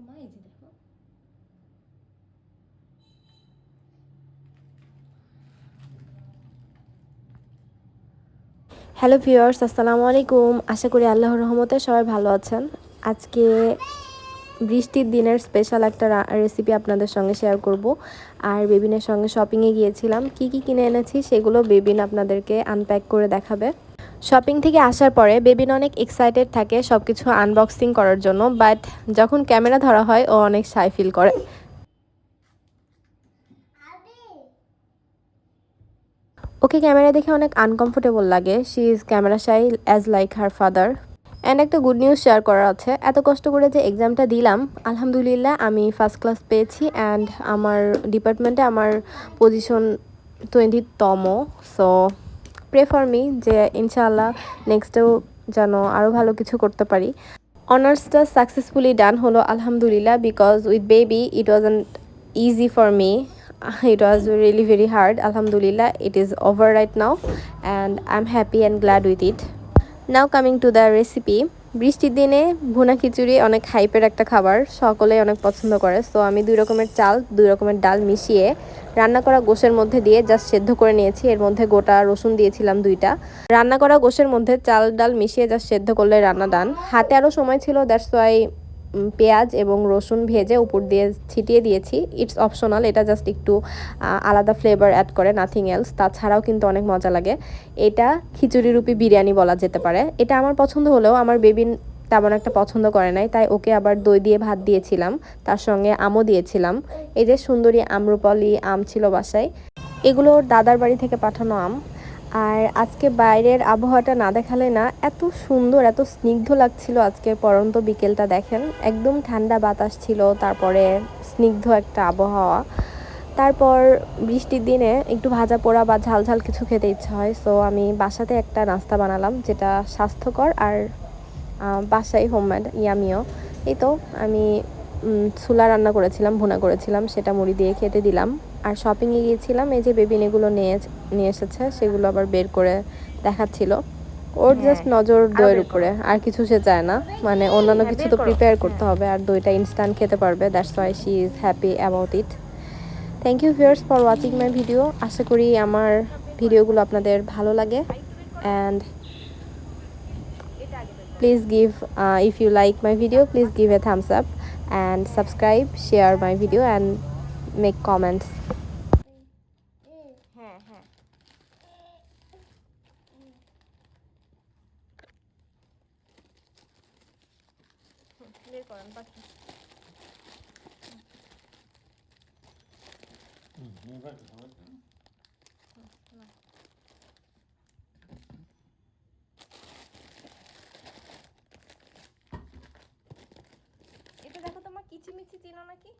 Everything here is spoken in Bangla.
মা, এই যে দেখো। হ্যালো ভিউয়ার্স, আসসালামু আলাইকুম। আশা করি আল্লাহর রহমতে সবাই ভালো আছেন। আজকে বৃষ্টির দিনের স্পেশাল একটা রেসিপি আপনাদের সঙ্গে শেয়ার করব। আর বেবিনের সঙ্গে শপিংয়ে গিয়েছিলাম, কি কি কিনে এনেছি সেগুলো বেবিন আপনাদেরকে আনপ্যাক করে দেখাবে। শপিং থেকে আসার পরে বেবিন অনেক এক্সাইটেড থাকে সব কিছু আনবক্সিং করার জন্য, বাট যখন ক্যামেরা ধরা হয় ও অনেক শাই ফিল করে। ওকে ক্যামেরা দেখে অনেক আনকমফোর্টেবল লাগে। She is camera shy as like her father. And একটা গুড নিউজ শেয়ার করার আছে। এত কষ্ট করে যে এক্সামটা দিলাম, আলহামদুলিল্লাহ আমি ফার্স্ট ক্লাস পেয়েছি। অ্যান্ড আমার ডিপার্টমেন্টে আমার পজিশন 20তম। সো প্রে ফর মি যে ইনশাআল্লাহ নেক্সটেও যেন আরও ভালো কিছু করতে পারি। অনার্সটা সাকসেসফুলি ডান হলো আলহামদুলিল্লাহ, because with baby it wasn't easy for me. It was really very hard. Alhamdulillah, it is over right now and I'm happy and glad with it. Now coming to the recipe. বৃষ্টির দিনে ভুনা খিচুড়ি অনেক হাইপের একটা খাবার, সকলেই অনেক পছন্দ করে। সো আমি 2 রকমের চাল 2 রকমের ডাল মিশিয়ে রান্না করা গোশের মধ্যে দিয়ে জাস্ট সেদ্ধ করে নিয়েছি। এর মধ্যে গোটা রসুন দিয়েছিলাম 2টা। রান্না করা গোশের মধ্যে চাল ডাল মিশিয়ে জাস্ট সেদ্ধ করলে রান্না ডান। হাতে আরও সময় ছিল, দ্যাটস ওয়াই পেঁয়াজ এবং রসুন ভেজে উপর দিয়ে ছিটিয়ে দিয়েছি। ইটস অপশনাল, এটা জাস্ট একটু আলাদা ফ্লেভার অ্যাড করে, নাথিং এলস। তাছাড়াও কিন্তু অনেক মজা লাগে। এটা খিচুড়িরূপী বিরিয়ানি বলা যেতে পারে। এটা আমার পছন্দ হলেও আমার বেবি তেমন একটা পছন্দ করে নাই, তাই ওকে আবার দই দিয়ে ভাত দিয়েছিলাম, তার সঙ্গে আমও দিয়েছিলাম। এই যে সুন্দরী আম্রপালি আম ছিল বাসায়, এগুলো ওর দাদার বাড়ি থেকে পাঠানো আম। আর আজকে বাইরের আবহাওয়াটা না দেখালে না, এত সুন্দর এত স্নিগ্ধ লাগছিল আজকে পরন্ত বিকেলটা। দেখেন একদম ঠান্ডা বাতাস ছিল, তারপরে স্নিগ্ধ একটা আবহাওয়া। তারপর বৃষ্টির দিনে একটু ভাজা পোড়া বা ঝাল ঝাল কিছু খেতে ইচ্ছা হয়। সো আমি বাসাতে একটা নাস্তা বানালাম যেটা স্বাস্থ্যকর আর বাসায় হোমমেড ইয়ামিও। এই তো আমি ছোলা রান্না করেছিলাম, ভুনা করেছিলাম, সেটা মুড়ি দিয়ে খেতে দিলাম। আর শপিংয়ে গিয়েছিলাম, এই যে বেবিন এগুলো নিয়ে এসেছে, সেগুলো আবার বের করে দেখাচ্ছিল। ওর জাস্ট নজর দইয়ের উপরে, আর কিছু সে চায় না। মানে অন্যান্য কিছু তো প্রিপেয়ার করতে হবে, আর দইটা ইনস্ট্যান্ট খেতে পারবে। That's why she is happy about it. Thank you viewers for watching my video. আশা করি আমার ভিডিওগুলো আপনাদের ভালো লাগে। And please give if you like my video, please give a thumbs up and subscribe, share my video and make comments. হ্যাঁ হ্যাঁ ক্লিয়ার করেন বাকি। এটা দেখো, তোমার কিচিমিচি চিনো নাকি?